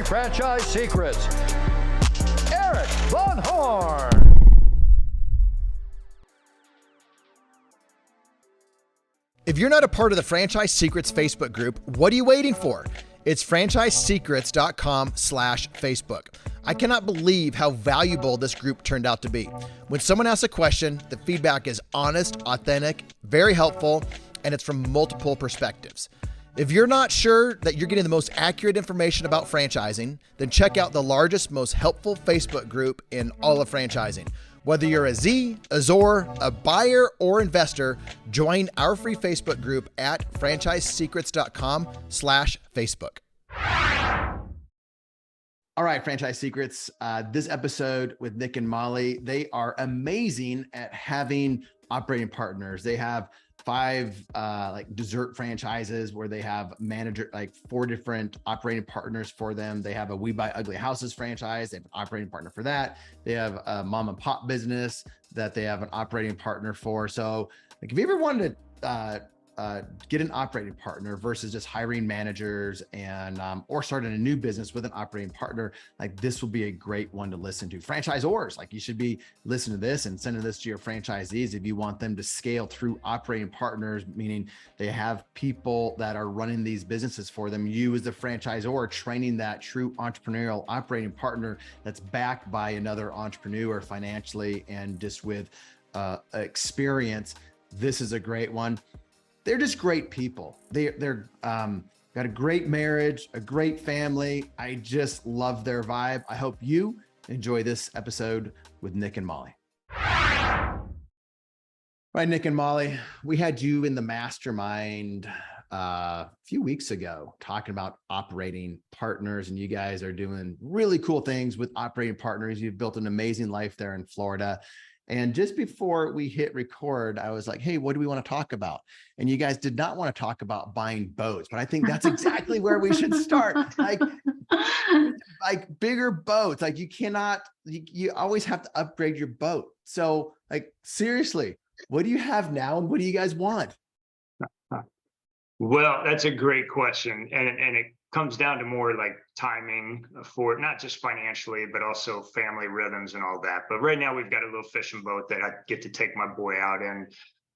Franchise Secrets, Erik Von Horn. If you're not a part of the Franchise Secrets Facebook group, what are you waiting for? It's franchisesecrets.com/Facebook. I cannot believe how valuable this group turned out to be. When someone asks a question, the feedback is honest, authentic, very helpful, and it's from multiple perspectives. If you're not sure that you're getting the most accurate information about franchising, then check out the largest, most helpful Facebook group in all of franchising. Whether you're a Z, a Zor, a buyer, or investor, join our free Facebook group at franchisesecrets.com/Facebook. All right, Franchise Secrets. This episode with Nick and Molly, they are amazing at having operating partners. They have 5 dessert franchises where they have 4 different operating partners for them. They have a We Buy Ugly Houses franchise. They have an operating partner for that. They have a mom and pop business that they have an operating partner for. So if you ever wanted to get an operating partner versus just hiring managers and or starting a new business with an operating partner, this will be a great one to listen to. Franchisors, you should be listening to this and sending this to your franchisees if you want them to scale through operating partners, meaning they have people that are running these businesses for them. You as the franchisor training that true entrepreneurial operating partner that's backed by another entrepreneur financially and just with experience. This is a great one. They're just great people. They're got a great marriage, a great family. I just love their vibe. I hope you enjoy this episode with Nick and Molly. All right, Nick and Molly, we had you in the mastermind a few weeks ago talking about operating partners, and you guys are doing really cool things with operating partners. You've built an amazing life there in Florida. And just before we hit record, I was like, hey, what do we want to talk about? And you guys did not want to talk about buying boats, but I think that's exactly where we should start. Like bigger boats, you always have to upgrade your boat. So seriously, what do you have now and what do you guys want? Well, that's a great question. And it comes down to more timing for not just financially, but also family rhythms and all that. But right now we've got a little fishing boat that I get to take my boy out in,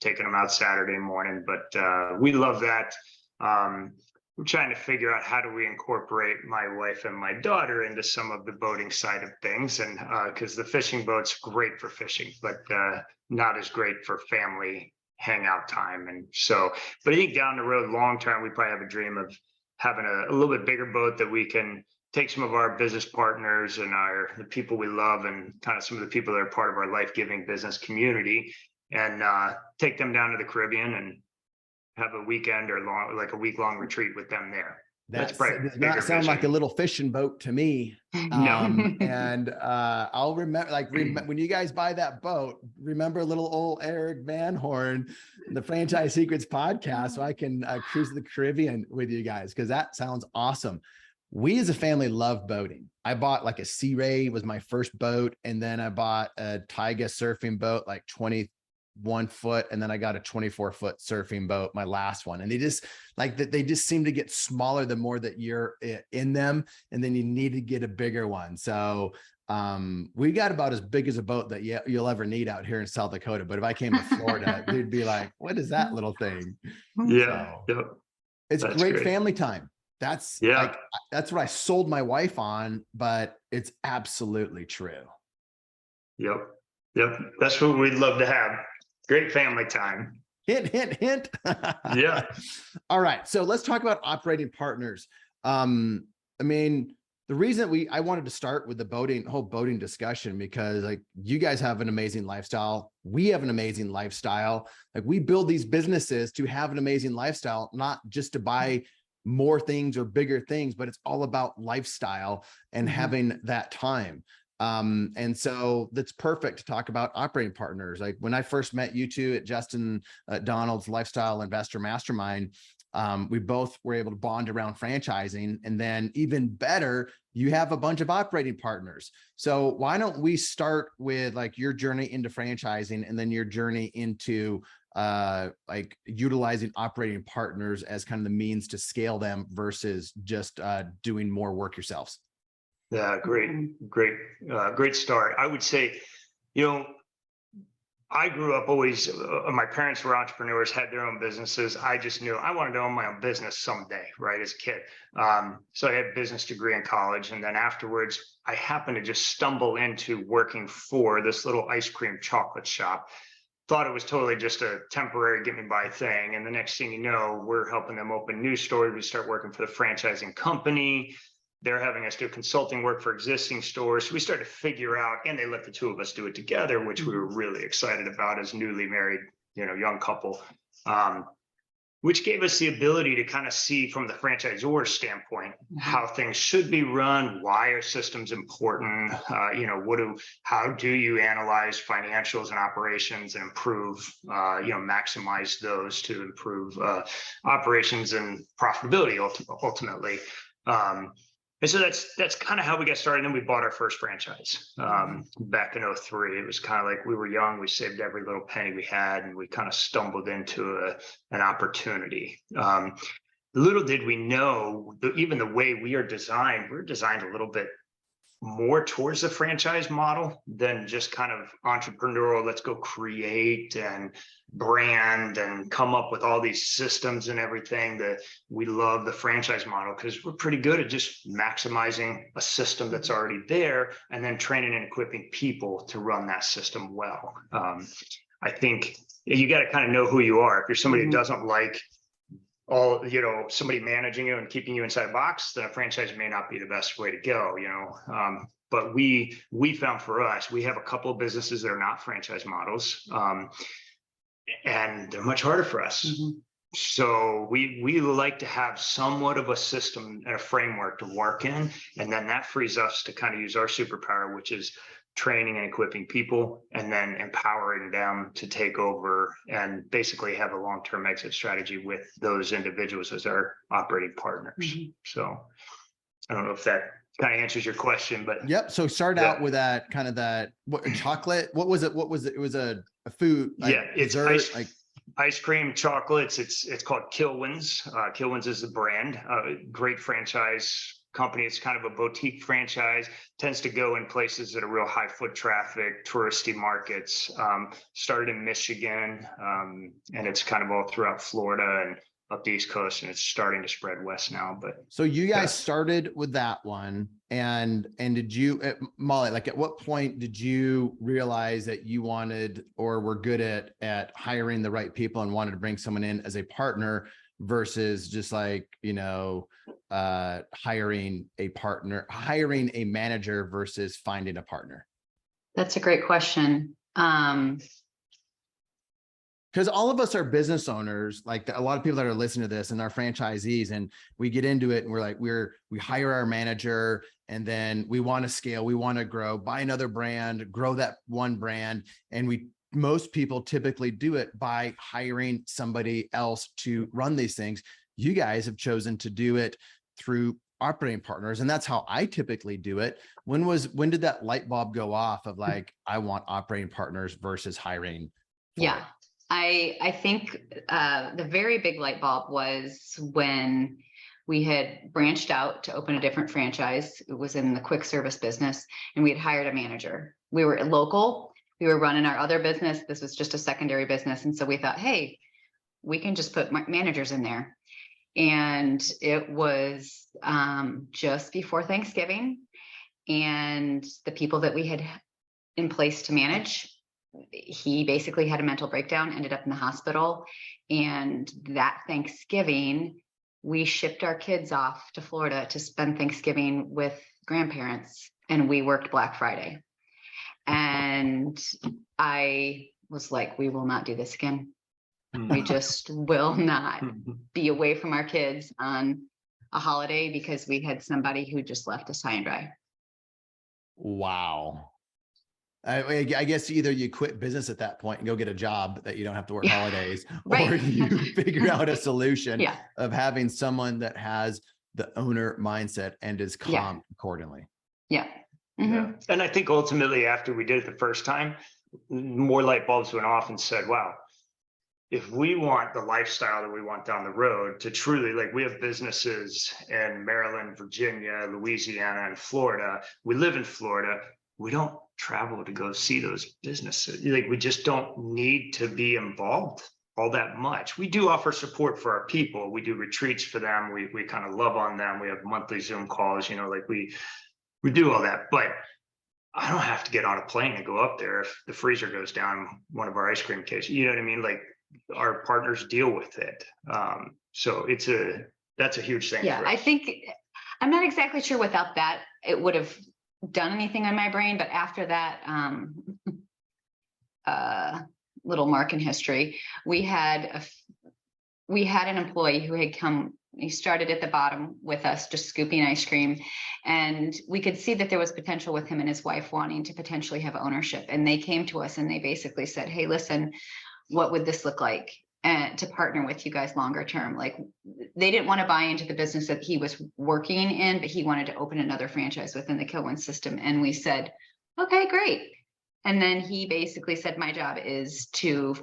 taking him out Saturday morning. But we love that. We're trying to figure out how do we incorporate my wife and my daughter into some of the boating side of things. And because the fishing boat's great for fishing, but not as great for family hangout time. And so, but I think down the road, long term, we probably have a dream of having a little bit bigger boat that we can take some of our business partners and the people we love and kind of some of the people that are part of our life-giving business community and take them down to the Caribbean and have a weekend or a week-long retreat with them there. That does not sound like a little fishing boat to me. No. And I'll remember, when you guys buy that boat, remember little old Erik Van Horn, the Franchise Secrets podcast, so I can cruise the Caribbean with you guys, because that sounds awesome. We as a family love boating. I bought a Sea Ray was my first boat, and then I bought a Taiga surfing boat, 21 foot, and then I got a 24-foot surfing boat, my last one. And they just they just seem to get smaller the more that you're in them, and then you need to get a bigger one. So we got about as big as a boat that you'll ever need out here in South Dakota. But if I came to Florida, they'd be like, what is that little thing? Yeah. So, it's great family time. That's that's what I sold my wife on, but it's absolutely true. Yep. That's what we'd love to have. Great family time. Hint, hint, hint. Yeah. All right. So let's talk about operating partners. The reason I wanted to start with the whole boating discussion, because you guys have an amazing lifestyle. We have an amazing lifestyle. We build these businesses to have an amazing lifestyle, not just to buy more things or bigger things, but it's all about lifestyle and having that time. And so that's perfect to talk about operating partners. When I first met you two at Justin Donald's Lifestyle Investor Mastermind, we both were able to bond around franchising, and then even better, you have a bunch of operating partners. So why don't we start with your journey into franchising and then your journey into utilizing operating partners as kind of the means to scale them versus just doing more work yourselves. Yeah, great start. I would say, you know, I grew up always, my parents were entrepreneurs, had their own businesses. I just knew I wanted to own my own business someday, right, as a kid. So I had a business degree in college. And then afterwards, I happened to just stumble into working for this little ice cream chocolate shop. Thought it was totally just a temporary get me by thing. And the next thing you know, we're helping them open new stores. We start working for the franchising company. They're having us do consulting work for existing stores. So we started to figure out, and they let the two of us do it together, which we were really excited about as newly married, young couple, which gave us the ability to kind of see from the franchisor standpoint how things should be run, why are systems important, how do you analyze financials and operations and improve, maximize those to improve operations and profitability ultimately. And so that's kind of how we got started. And then we bought our first franchise back in 2003. It was kind of like we were young. We saved every little penny we had, and we kind of stumbled into an opportunity. Little did we know, even the way we're designed a little bit more towards the franchise model than just kind of entrepreneurial, let's go create and brand and come up with all these systems and everything. That we love the franchise model because we're pretty good at just maximizing a system that's already there and then training and equipping people to run that system well. I think you got to kind of know who you are. If you're somebody who doesn't like somebody managing you and keeping you inside a box, then a franchise may not be the best way to go, but we found for us, we have a couple of businesses that are not franchise models, and they're much harder for us. So we like to have somewhat of a system and a framework to work in, and then that frees us to kind of use our superpower, which is training and equipping people, and then empowering them to take over and basically have a long-term exit strategy with those individuals as our operating partners. So I don't know if that kind of answers your question, but yep. So start out with that kind of chocolate. What was it? It was a food. Like it's dessert, ice cream chocolates. It's called Kilwins. Kilwins is the brand. Great franchise company. It's kind of a boutique franchise, tends to go in places that are real high foot traffic, touristy markets. Started in Michigan, and it's kind of all throughout Florida and up the East Coast, and it's starting to spread west now. But so you guys started with that one, and did you, Molly, like at what point did you realize that you wanted or were good at hiring the right people and wanted to bring someone in as a partner versus just like, hiring a manager versus finding a partner? That's a great question. Because all of us are business owners, like a lot of people that are listening to this and our franchisees, and we get into it and we're like, we hire our manager and then we want to scale, we want to grow, buy another brand, grow that one brand. And most people typically do it by hiring somebody else to run these things. You guys have chosen to do it through operating partners. And that's how I typically do it. When did that light bulb go off of like, I want operating partners versus hiring? Yeah. I think the very big light bulb was when we had branched out to open a different franchise. It was in the quick service business, and we had hired a manager. We were local. We were running our other business. This was just a secondary business. And so we thought, hey, we can just put managers in there. And it was just before Thanksgiving, and the people that we had in place to manage, he basically had a mental breakdown, ended up in the hospital. And that Thanksgiving, we shipped our kids off to Florida to spend Thanksgiving with grandparents, and we worked Black Friday. And I was like, we will not do this again. We just will not be away from our kids on a holiday because we had somebody who just left us high and dry. Wow. I guess either you quit business at that point and go get a job that you don't have to work holidays, or you figure out a solution of having someone that has the owner mindset and is calm accordingly. Yeah. Yeah. And I think ultimately after we did it the first time, more light bulbs went off and said, wow, if we want the lifestyle that we want down the road to truly, like, we have businesses in Maryland, Virginia, Louisiana, and Florida. We live in Florida. We don't travel to go see those businesses. Like, we just don't need to be involved all that much. We do offer support for our people. We do retreats for them. We kind of love on them. We have monthly Zoom calls, you know, like we do all that, but I don't have to get on a plane and go up there if the freezer goes down one of our ice cream cases. You know what I mean? Like, our partners deal with it. So that's a huge thing. Yeah, I think I'm not exactly sure without that it would have done anything on my brain, but after that little mark in history, we had an employee who had come. He started at the bottom with us, just scooping ice cream, and we could see that there was potential with him and his wife wanting to potentially have ownership. And they came to us and they basically said, "Hey, listen, what would this look like to partner with you guys longer term?" Like, they didn't want to buy into the business that he was working in, but he wanted to open another franchise within the Kilwin system. And we said, "Okay, great." And then he basically said, "My job is to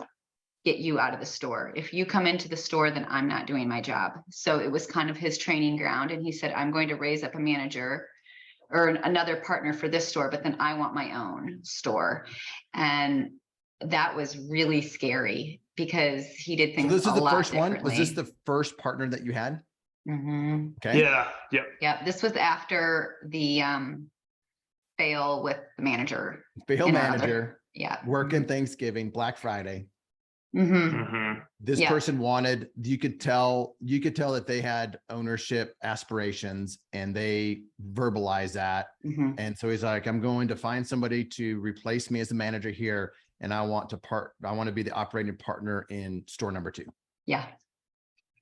get you out of the store. If you come into the store, then I'm not doing my job." So it was kind of his training ground. And he said, "I'm going to raise up a manager or another partner for this store, but then I want my own store." And that was really scary because he did things. So this is the first one. differently. Was this the first partner that you had? Mm-hmm. Okay. Yeah. Yep. Yeah. This was after the fail with the manager. Fail in our manager. Yeah. Working Thanksgiving, Black Friday. Mm-hmm. Mm-hmm. This Yeah. person wanted, you could tell that they had ownership aspirations and they verbalized that. Mm-hmm. And so he's like, "I'm going to find somebody to replace me as the manager here. And I want to be the operating partner in store number 2. Yeah.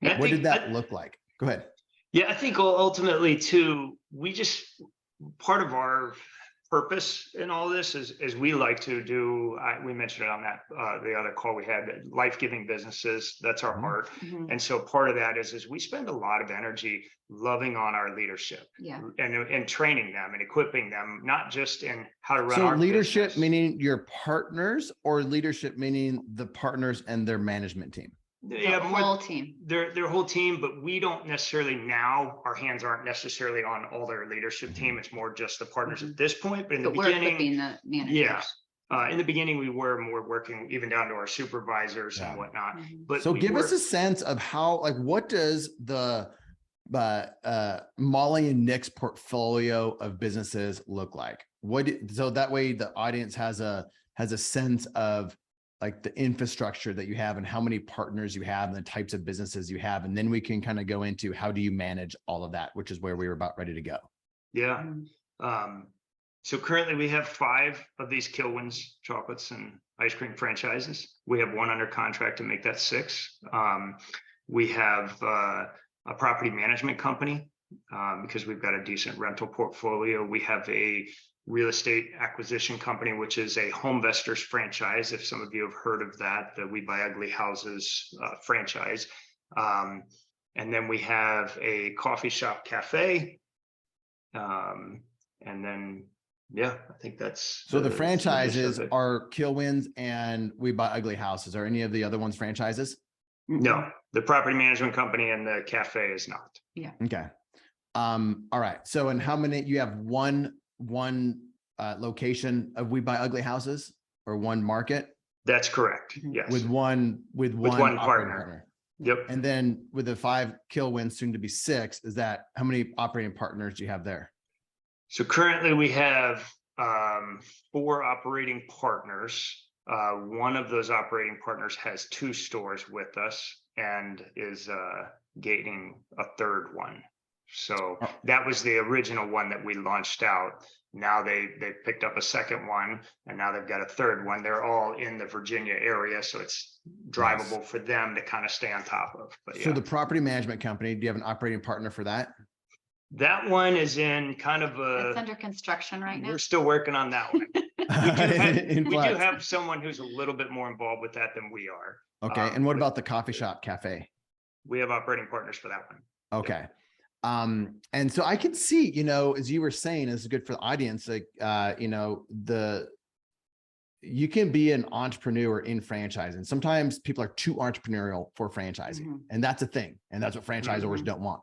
What did that look like? Go ahead. Yeah, I think ultimately too, part of our purpose in all this is we like to do, we mentioned it on that the other call we had, life-giving businesses. That's our heart. Mm-hmm. And so part of that is we spend a lot of energy loving on our leadership, Yeah. and training them and equipping them, not just in how to run So our leadership business. meaning your partners, or leadership meaning the partners and their management team? Yeah, The whole team. their whole team, but we don't necessarily, now our hands aren't necessarily on all their leadership team. It's more just the partners at this point. But in the But we're beginning, equipping the managers. yeah. In the beginning, we were more working even down to our supervisors Yeah. and whatnot. Mhm. But So we give us were- a sense of how, like, what does the Molly and Nick's portfolio of businesses look like? So that way the audience has a sense of, like, the infrastructure that you have and how many partners you have and the types of businesses you have. And then we can kind of go into how do you manage all of that, which is where we were about ready to go. Yeah. Mhm. So currently we have 5 of these Kilwins chocolates and ice cream franchises. We have 1 under contract to make that 6. We have a property management company because we've got a decent rental portfolio. We have a real estate acquisition company, which is a Homevestors franchise. If some of you have heard of that, the We Buy Ugly Houses franchise. And then we have a coffee shop cafe. And then, yeah, I think that's. So the franchises it. are Kilwins and We Buy Ugly Houses. Are any of the other ones franchises? No, the property management company and the cafe is not. Yeah. Okay. All right. So, and how many, you have one location of We Buy Ugly Houses, or one market? That's correct. Mhm. Yes. With one one operating partner. Yep. And then with the 5 Kilwins, soon to be 6, is that, how many operating partners do you have there? So currently we have 4 operating partners. One of those operating partners has 2 stores with us and is gating a 3rd one. So that was the original one that we launched out. Now they picked up a 2nd one, and now they've got a 3rd one. They're all in the Virginia area, so it's drivable for them to kind of stay on top of. But So yeah, the property management company, do you have an operating partner for that? that one is in kind of It's a. under construction right now. We're still working on that one. In We do flux. have someone who's a little bit more involved with that than we are. Okay. And what but about the coffee shop cafe? We have operating partners for that one. Okay. And so I can see, as you were saying, this is good for the audience, like, the you can be an entrepreneur in franchising. Sometimes people are too entrepreneurial for franchising, and that's a thing. And that's what franchisors don't want.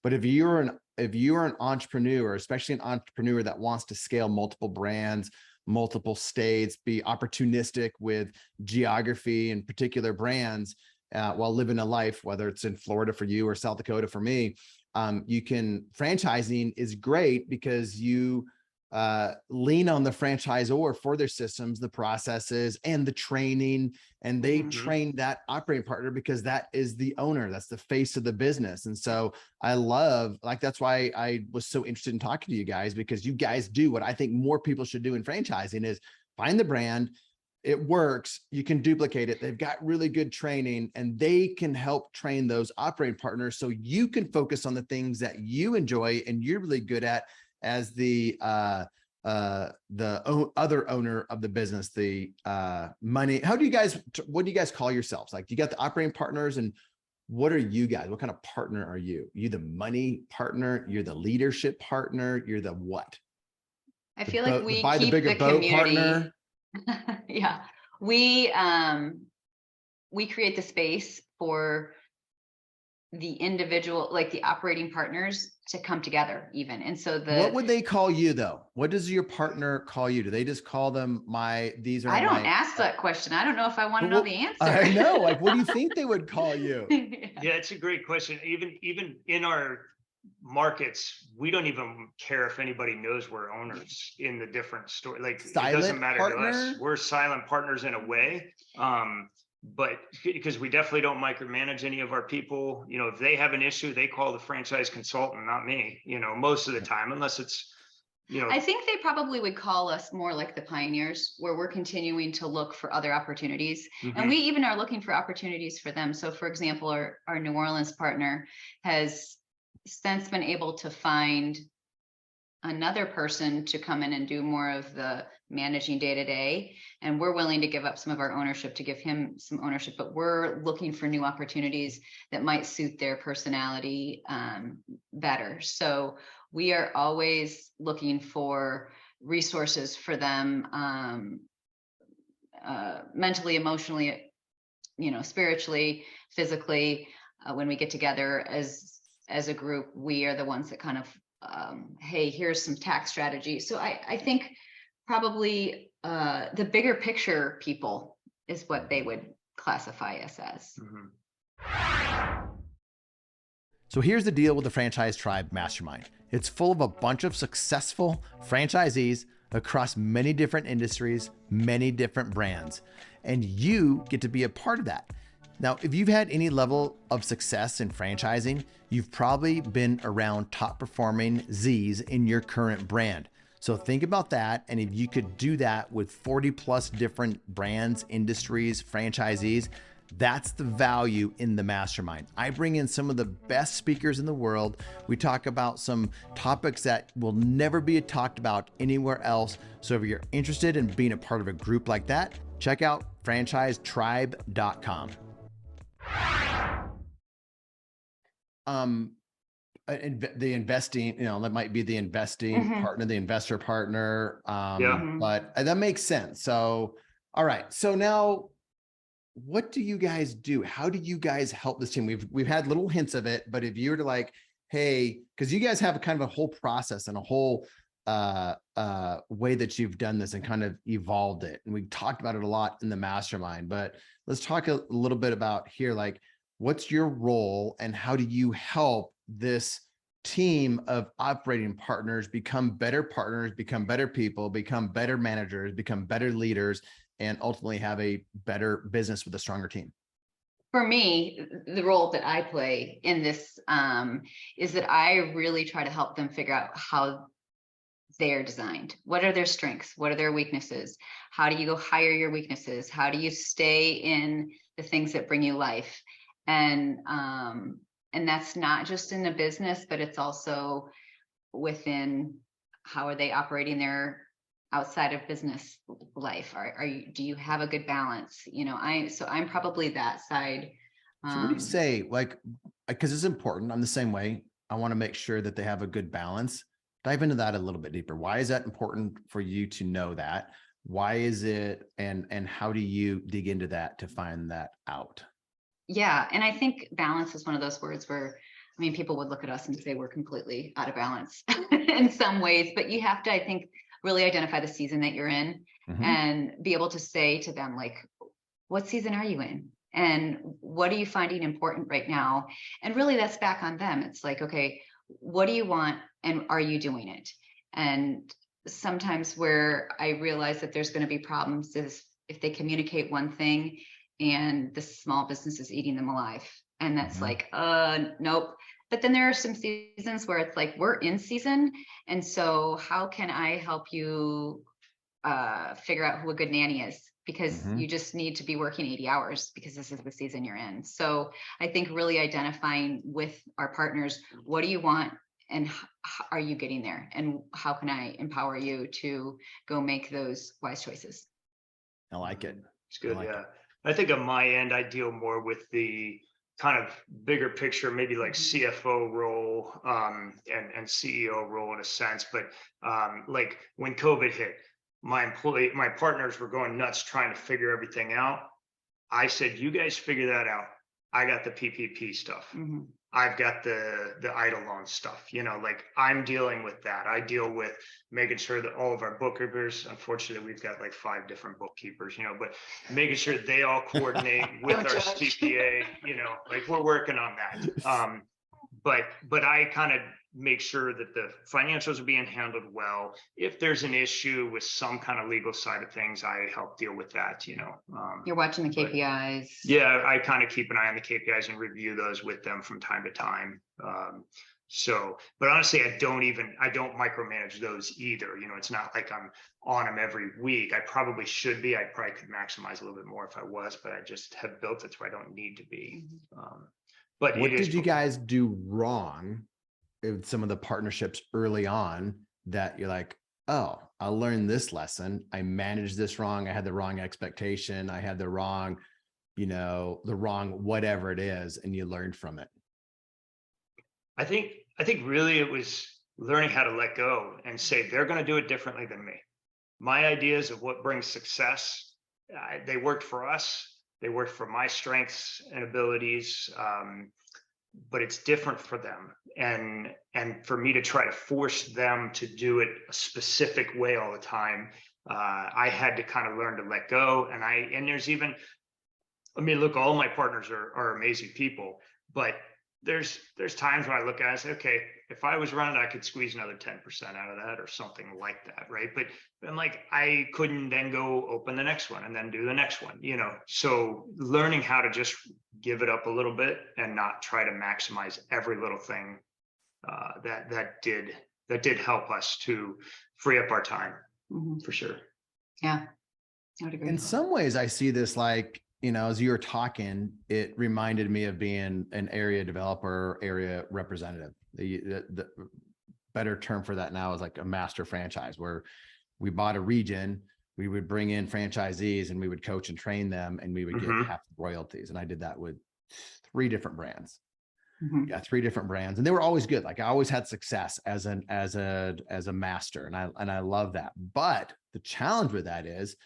But if you're an entrepreneur, especially an entrepreneur that wants to scale multiple brands, multiple states, be opportunistic with geography and particular brands, while living a life, whether it's in Florida for you or South Dakota for me, franchising is great because you lean on the franchisor for their systems, the processes, and the training, and they train that operating partner because that is the owner, that's the face of the business. And so that's why I was so interested in talking to you guys, because you guys do what I think more people should do in franchising, is find the brand. It works. You can duplicate it. They've got really good training, and they can help train those operating partners so you can focus on the things that you enjoy and you're really good at as the other owner of the business, the money. What do you guys call yourselves? Like, you got the operating partners, and what are you guys? What kind of partner are you? You the money partner? You're the leadership partner? You're the what? I feel like we buy keep the bigger the boat community. Partner. Yeah, we create the space for the individual, like the operating partners, to come together even. And so what would they call you though? What does your partner call you? Do they just call them I don't ask that question. I don't know if I want to know the answer. I know. Like, what do you think they would call you? Yeah, it's a great question. Even in our markets, we don't even care if anybody knows we're owners in the different store. Like, silent it doesn't matter partner? to us. We're silent partners in a way. But because we definitely don't micromanage any of our people. You know, if they have an issue, they call the franchise consultant, not me, you know, most of the time, unless it's, you know. I think they probably would call us more like the pioneers, where we're continuing to look for other opportunities. And we even are looking for opportunities for them. So for example, our New Orleans partner has since been able to find another person to come in and do more of the managing day to day. And we're willing to give up some of our ownership to give him some ownership, but we're looking for new opportunities that might suit their personality better. So we are always looking for resources for them, mentally, emotionally, you know, spiritually, physically. When we get together as a group, we are the ones that kind of, hey, here's some tax strategy. So I think probably the bigger picture people is what they would classify us as. So here's the deal with the Franchise Tribe Mastermind. It's full of a bunch of successful franchisees across many different industries, many different brands, and you get to be a part of that. Now, if you've had any level of success in franchising, you've probably been around top performing Z's in your current brand. So think about that. And if you could do that with 40 plus different brands, industries, franchisees, that's the value in the mastermind. I bring in some of the best speakers in the world. We talk about some topics that will never be talked about anywhere else. So if you're interested in being a part of a group like that, check out franchisetribe.com. The investing, you know, that might be the investing partner, the investor partner. But that makes sense. So, all right. So now, what do you guys do? How do you guys help this team? We've had little hints of it, but if you were to like, hey, because you guys have a kind of a whole process and a whole way that you've done this and kind of evolved it. And we talked about it a lot in the mastermind, but let's talk a little bit about here, like, what's your role and how do you help this team of operating partners become better partners, become better people, become better managers, become better leaders, and ultimately have a better business with a stronger team? For me, the role that I play in this is that I really try to help them figure out how they're designed. What are their strengths? What are their weaknesses? How do you go hire your weaknesses? How do you stay in the things that bring you life? And that's not just in the business, but it's also within how are they operating their outside of business life? Do you have a good balance? You know, I'm probably that side. So what do you say? Like, because it's important. I'm the same way. I want to make sure that they have a good balance. Dive into that a little bit deeper. Why is that important for you to know that? Why is it, and how do you dig into that to find that out? Yeah. And I think balance is one of those words where, I mean, people would look at us and say we're completely out of balance in some ways, but you have to, I think, really identify the season that you're in and be able to say to them, like, what season are you in? And what are you finding important right now? And really that's back on them. It's like, okay, what do you want? And are you doing it? And sometimes where I realize that there's going to be problems is if they communicate one thing and the small business is eating them alive. And that's like, nope. But then there are some seasons where it's like, we're in season. And so how can I help you figure out who a good nanny is? Because you just need to be working 80 hours because this is the season you're in. So I think really identifying with our partners, what do you want and are you getting there? And how can I empower you to go make those wise choices? I like it. It's good. Yeah. I think on my end, I deal more with the kind of bigger picture, maybe like CFO role and CEO role in a sense. But like when COVID hit, my partners were going nuts trying to figure everything out. I said, you guys figure that out. I got the PPP stuff. I've got the idle loan stuff, like I'm dealing with that. I deal with making sure that all of our bookkeepers, unfortunately, we've got like 5 different bookkeepers, but making sure they all coordinate with our CPA, like we're working on that. But I kind of make sure that the financials are being handled well. If there's an issue with some kind of legal side of things, I help deal with that, You're watching the KPIs. Yeah, I kind of keep an eye on the KPIs and review those with them from time to time. But honestly, I don't micromanage those either. It's not like I'm on them every week. I probably should be. I probably could maximize a little bit more if I was, but I just have built it so I don't need to be. But what did you guys do wrong with some of the partnerships early on that you're like, oh, I learned this lesson. I managed this wrong. I had the wrong expectation. I had the wrong, the wrong whatever it is, and you learned from it. I think really it was learning how to let go and say, they're going to do it differently than me. My ideas of what brings success, they worked for us. They worked for my strengths and abilities. But it's different for them. And for me to try to force them to do it a specific way all the time, I had to kind of learn to let go. And there's even, look, all my partners are amazing people, but there's times when I look at it and say, okay, if I was running, I could squeeze another 10% out of that or something like that, right? But then like I couldn't then go open the next one and then do the next one, So learning how to just give it up a little bit and not try to maximize every little thing that did help us to free up our time for sure. Yeah, I would agree. In some ways, I see this like, as you were talking, it reminded me of being an area developer, area representative. The better term for that now is like a master franchise, where we bought a region, we would bring in franchisees and we would coach and train them, and we would get half the royalties. And I did that with 3 different brands. Yeah, 3 different brands, and they were always good. Like I always had success as a master, and I love that. But the challenge with that is,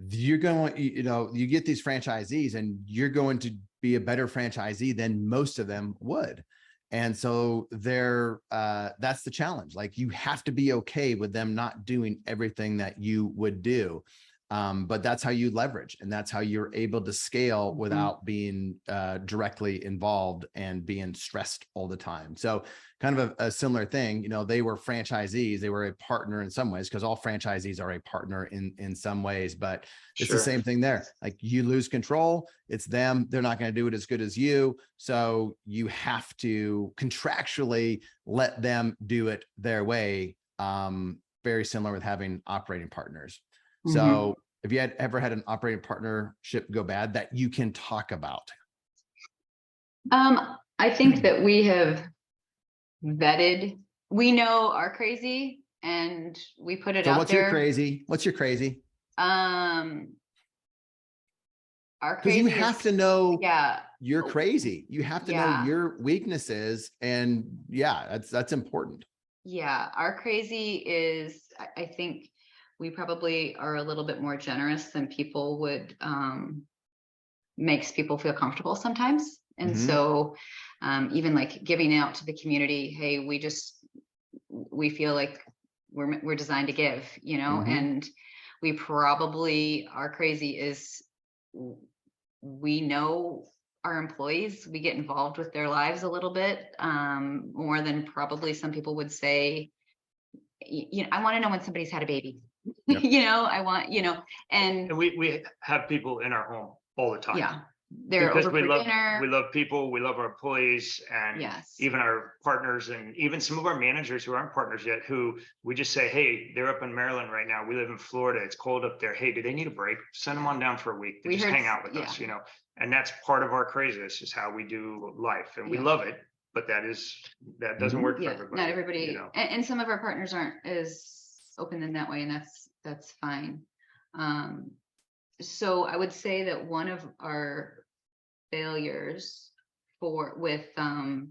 you're going, you get these franchisees and you're going to be a better franchisee than most of them would. And so that's the challenge. Like you have to be okay with them not doing everything that you would do. But that's how you leverage, and that's how you're able to scale without being directly involved and being stressed all the time. So kind of a similar thing, they were franchisees, they were a partner in some ways, because all franchisees are a partner in some ways, but it's the same thing there. Like you lose control, it's them, they're not going to do it as good as you. So you have to contractually let them do it their way. Very similar with having operating partners. So have you ever had an operating partnership go bad that you can talk about? I think that we have vetted, we know are crazy, and we put it out there. What's your crazy? What's your crazy? Our Because you have to know you're crazy. You have to know your weaknesses, and that's important. Yeah, our crazy is, I think we probably are a little bit more generous than people would, makes people feel comfortable sometimes. And so even like giving out to the community, hey, we feel like we're designed to give, you know, and we probably are crazy is we know our employees, we get involved with their lives a little bit more than probably some people would say, you know, I want to know when somebody's had a baby. Yep. You know, I want, you know, and we have people in our home all the time. yeah, they're Because over for dinner. we love people, we love our employees, and Yes. even our partners, and even some of our managers who aren't partners yet, who we just say, hey, they're up in Maryland right now. We live in Florida. It's cold up there. Hey, do they need a break? Send them on down for a week to just hang out with us, you know? And that's part of our craziness, is how we do life, and we love it. But that doesn't work for everybody. Not everybody, you know? and some of our partners aren't as open in that way, and that's fine. So I would say that one of our failures with one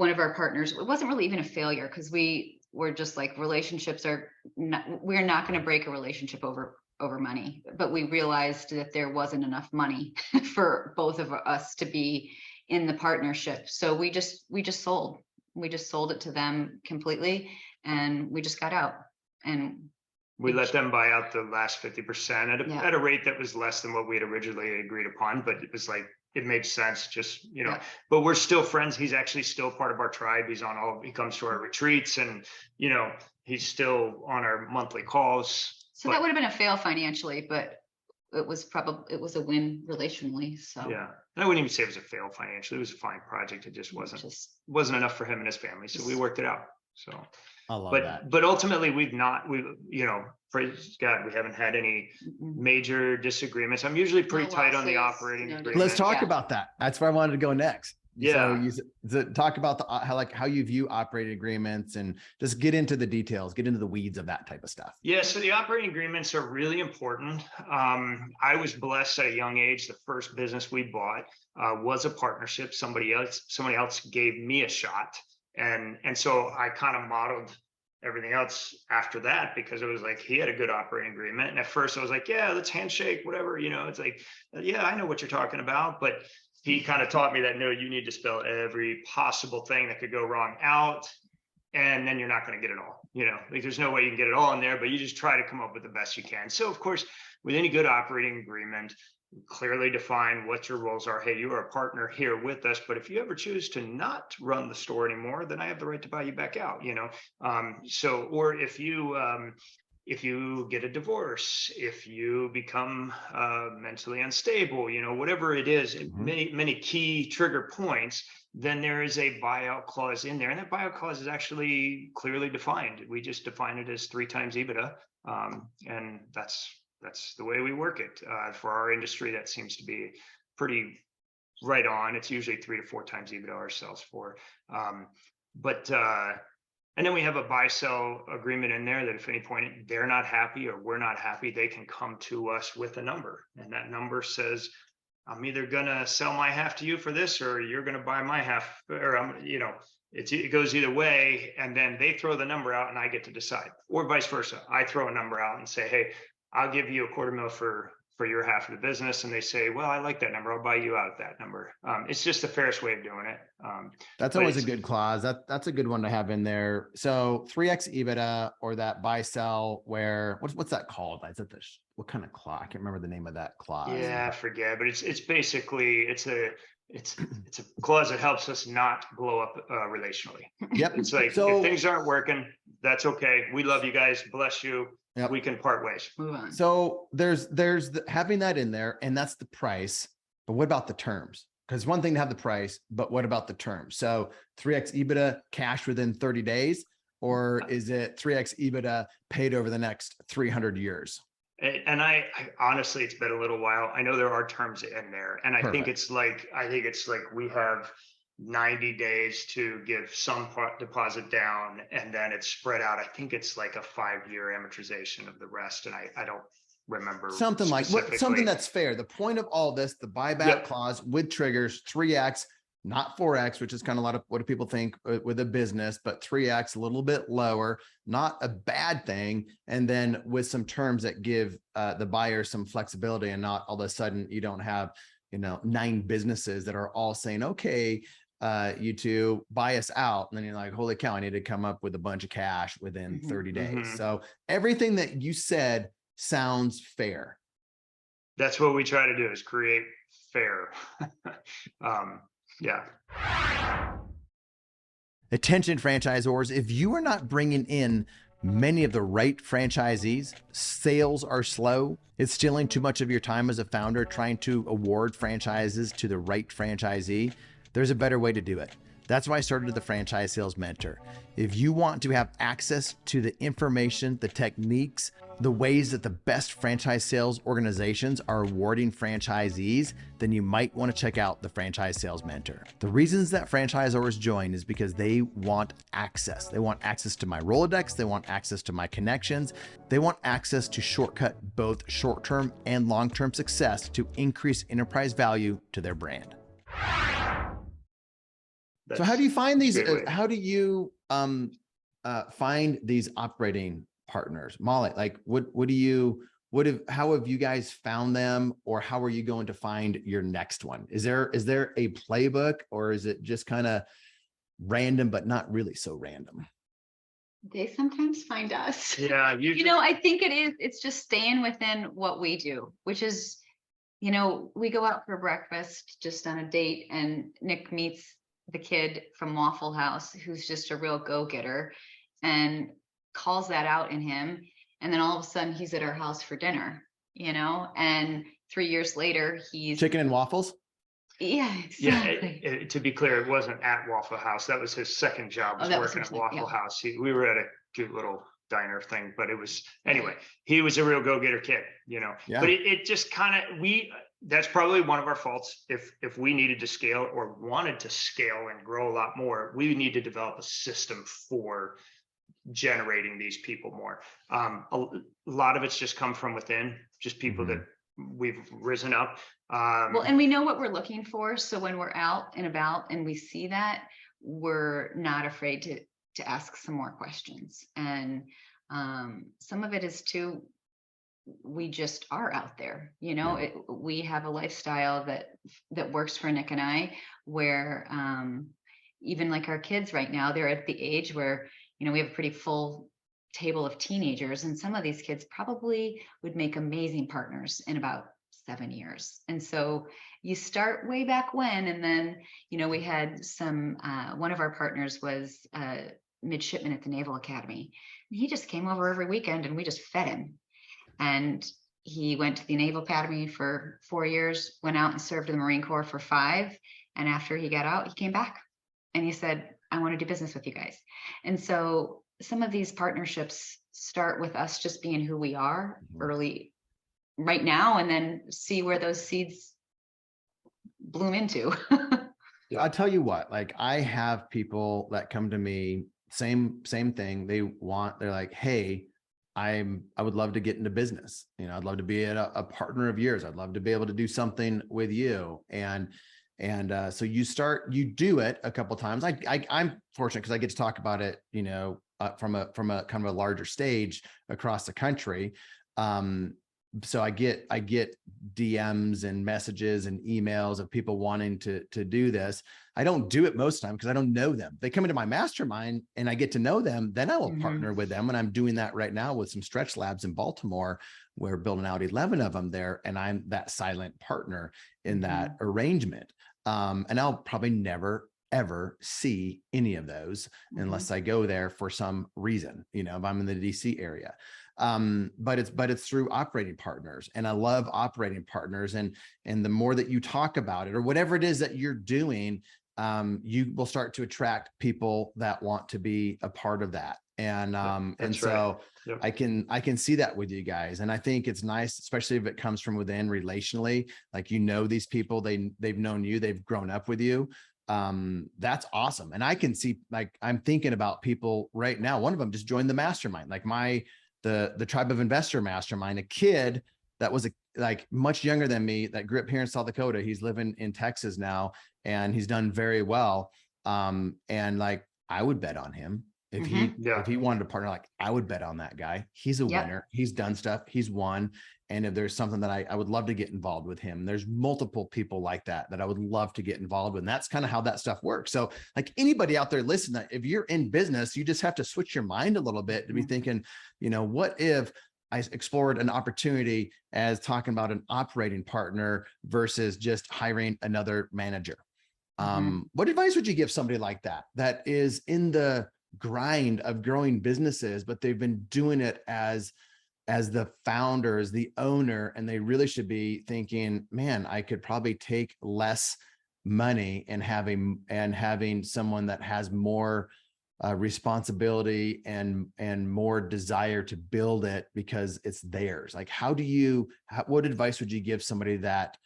of our partners, it wasn't really even a failure, because we were just like, relationships are not, we're not going to break a relationship over money, but we realized that there wasn't enough money for both of us to be in the partnership. So we just sold it to them completely, and we just got out, and we let them buy out the last 50% at a rate that was less than what we had originally agreed upon, but it was like, it made sense, just, you know, but we're still friends. He's actually still part of our tribe. He comes to our retreats, and, you know, he's still on our monthly calls. So that would have been a fail financially, but it was a win relationally. So yeah, and I wouldn't even say it was a fail financially. It was a fine project. It just wasn't enough for him and his family. So we worked it out. So I love that. But ultimately we you know, praise God, we haven't had any major disagreements. I'm usually pretty tight on the operating agreement. Let's talk about that. That's where I wanted to go next. Yeah. So talk about how you view operating agreements, and just get into the details, get into the weeds of that type of stuff. Yeah. So the operating agreements are really important. I was blessed at a young age. The first business we bought was a partnership. Somebody else gave me a shot. And so I kind of modeled everything else after that, because it was like, he had a good operating agreement. And at first I was like, yeah, let's handshake, whatever, you know, it's like, yeah, I know what you're talking about. But he kind of taught me that, no, you need to spell every possible thing that could go wrong out, and then you're not going to get it all, you know, like there's no way you can get it all in there, but you just try to come up with the best you can. So of course, with any good operating agreement, clearly define what your roles are. Hey, you are a partner here with us, but if you ever choose to not run the store anymore, then I have the right to buy you back out, you know? Or if you get a divorce, if you become mentally unstable, you know, whatever it is, many key trigger points, then there is a buyout clause in there. And that buyout clause is actually clearly defined. We just define it as 3 times EBITDA. And that's the way we work it. For our industry, that seems to be pretty right on. It's usually 3 to 4 times EBITDA ourselves for. And then we have a buy-sell agreement in there that if at any point they're not happy or we're not happy, they can come to us with a number. And that number says, I'm either going to sell my half to you for this, or you're going to buy my half, or you know, it goes either way. And then they throw the number out and I get to decide, or vice versa. I throw a number out and say, hey, I'll give you $250,000 for your half of the business. And they say, well, I like that number. I'll buy you out at that number. It's just the fairest way of doing it. That's always a good clause. That's a good one to have in there. So 3x EBITDA, or that buy sell, where what's that called? Is it what kind of clause? I can't remember the name of that clause. Yeah, I forget, but it's basically, it's a clause that helps us not blow up relationally. Yep. It's like, if things aren't working, that's okay. We love you guys. Bless you. Yep. We can part ways. Move on. So there's having that in there, and that's the price. But what about the terms? Because one thing to have the price, but what about the terms? So 3x EBITDA cash within 30 days, or is it 3x EBITDA paid over the next 300 years? And I honestly, it's been a little while. I know there are terms in there, and I think it's like we have 90 days to give some deposit down, and then it's spread out. I think it's like a 5-year amortization of the rest. And I don't remember something like something that's fair. The point of all this, the buyback clause with triggers 3x, not 4X, which is kind of a lot of what people think with a business, but 3X, a little bit lower, not a bad thing. And then with some terms that give the buyer some flexibility, and not all of a sudden you don't have, 9 businesses that are all saying, okay, you two buy us out. And then you're like, holy cow, I need to come up with a bunch of cash within 30 days. So everything that you said sounds fair. That's what we try to do, is create fair. Yeah. Attention franchisors, if you are not bringing in many of the right franchisees, sales are slow. It's stealing too much of your time as a founder trying to award franchises to the right franchisee. There's a better way to do it. That's why I started the Franchise Sales Mentor. If you want to have access to the information, the techniques, the ways that the best franchise sales organizations are awarding franchisees, then you might want to check out the Franchise Sales Mentor. The reasons that franchisors join is because they want access. They want access to my Rolodex. They want access to my connections. They want access to shortcut both short-term and long-term success to increase enterprise value to their brand. So how do you find these? How do you find these operating partners, Molly? Like, how have you guys found them, or how are you going to find your next one? Is there a playbook, or is it just kind of random, but not really so random? They sometimes find us. Yeah, I think it is. It's just staying within what we do, which is, we go out for breakfast just on a date, and Nick meets the kid from Waffle House who's just a real go-getter and calls that out in him. And then all of a sudden he's at our house for dinner, and 3 years later he's chicken and waffles. Yeah, exactly. Yeah, to be clear, it wasn't at Waffle House. That was his second job, was working at Waffle House. We were at a cute little diner thing, but it was, anyway, he was a real go-getter kid, Yeah. But it just kind of, that's probably one of our faults. If we needed to scale or wanted to scale and grow a lot more, we need to develop a system for generating these people more. A lot of it's just come from within, just people that we've risen up. And we know what we're looking for. So when we're out and about and we see that, we're not afraid to ask some more questions. And some of it is too, we just are out there, we have a lifestyle that works for Nick and I, where even like our kids right now, they're at the age where, we have a pretty full table of teenagers, and some of these kids probably would make amazing partners in about 7 years. And so you start way back when, and then, we had some, one of our partners was a midshipman at the Naval Academy, and he just came over every weekend and we just fed him. And he went to the Naval Academy for 4 years, went out and served in the Marine Corps for 5. And after he got out, he came back and he said, I want to do business with you guys. And so some of these partnerships start with us just being who we are early right now, and then see where those seeds bloom into. I'll tell you what, like, I have people that come to me, same thing. They're like, hey, I would love to get into business. I'd love to be a partner of yours. I'd love to be able to do something with you. And so you do it a couple of times. I'm fortunate because I get to talk about it, from a kind of a larger stage across the country. So I get DMs and messages and emails of people wanting to do this. I don't do it most of the time because I don't know them. They come into my mastermind and I get to know them, then I will partner with them. And I'm doing that right now with some stretch labs in Baltimore. We're building out 11 of them there, and I'm that silent partner in that arrangement. And I'll probably never, ever see any of those unless I go there for some reason, if I'm in the DC area. But it's through operating partners, and I love operating partners. And the more that you talk about it, or whatever it is that you're doing, you will start to attract people that want to be a part of that. And so right. I can see that with you guys. And I think it's nice, especially if it comes from within relationally, like, these people, they've known you, they've grown up with you. That's awesome. And I can see, like, I'm thinking about people right now. One of them just joined the mastermind, like the Tribe of Investor mastermind, a kid that was much younger than me that grew up here in South Dakota. He's living in Texas now. and he's done very well. And like, I would bet on him. If he wanted to partner, like, I would bet on that guy. He's a winner. He's done stuff. He's won. And if there's something that I would love to get involved with him, there's multiple people like that I would love to get involved with. And that's kind of how that stuff works. So like anybody out there listening, if you're in business, you just have to switch your mind a little bit to be thinking, what if I explored an opportunity as talking about an operating partner versus just hiring another manager? What advice would you give somebody like that is in the grind of growing businesses, but they've been doing it as the founders, the owner, and they really should be thinking, man, I could probably take less money and having someone that has more responsibility and more desire to build it because it's theirs. Like, what advice would you give somebody that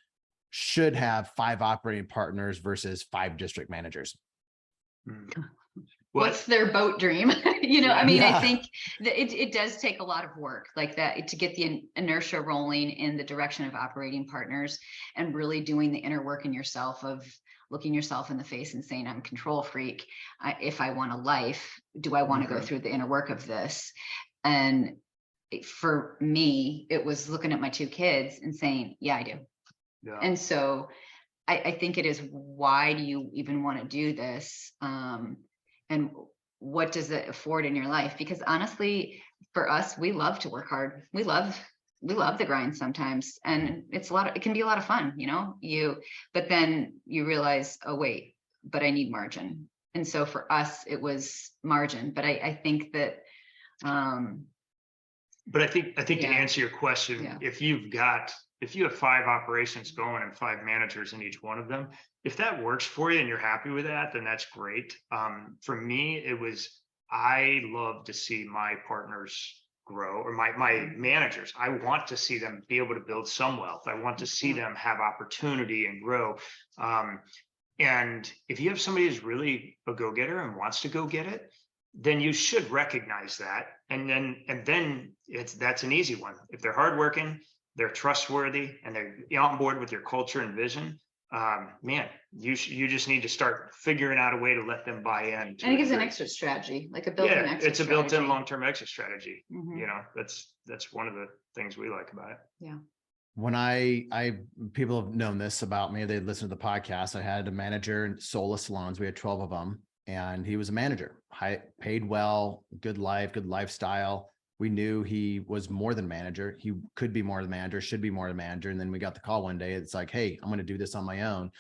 should have 5 operating partners versus 5 district managers? What's their boat dream? I think that it does take a lot of work like that to get the inertia rolling in the direction of operating partners, and really doing the inner work in yourself of looking yourself in the face and saying, I'm a control freak. If I want a life, do I want to go through the inner work of this? And for me, it was looking at my 2 kids and saying, yeah, I do. Yeah. And so I think it is, why do you even want to do this? And what does it afford in your life? Because honestly, for us, we love to work hard. We love the grind sometimes. And it can be a lot of fun, but then you realize, oh, wait, but I need margin. And so for us, it was margin. But I think that, but I think to answer your question, if you have 5 operations going and 5 managers in each one of them, if that works for you and you're happy with that, then that's great. For me, I love to see my partners grow, or my managers. I want to see them be able to build some wealth. I want to see them have opportunity and grow. And if you have somebody who's really a go-getter and wants to go get it, then you should recognize that. And then that's an easy one. If they're hardworking, they're trustworthy, and they're on board with your culture and vision, man, you just need to start figuring out a way to let them buy in. And it gives an exit strategy, like a built-in exit it's a built-in long-term exit strategy. That's one of the things we like about it. Yeah. When people have known this about me, they listened to the podcast. I had a manager in Sola salons. We had 12 of them, and he was a manager, paid well, good life, good lifestyle. We knew he was more than manager. He could be more than manager, should be more than manager. And then we got the call one day. It's like, hey, I'm going to do this on my own.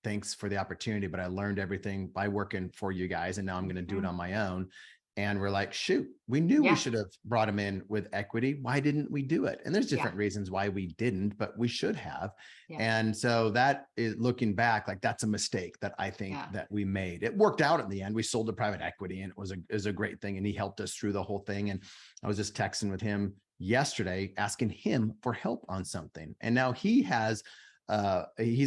Thanks for the opportunity, but I learned everything by working for you guys. And now I'm going to do it on my own. And we're like, shoot, we knew we should have brought him in with equity. Why didn't we do it? And there's different reasons why we didn't, but we should have. Yeah. And so that is, looking back, like, that's a mistake that I think that we made. It worked out in the end. We sold to private equity, and it was a great thing. And he helped us through the whole thing. And I was just texting with him yesterday, asking him for help on something. And now he's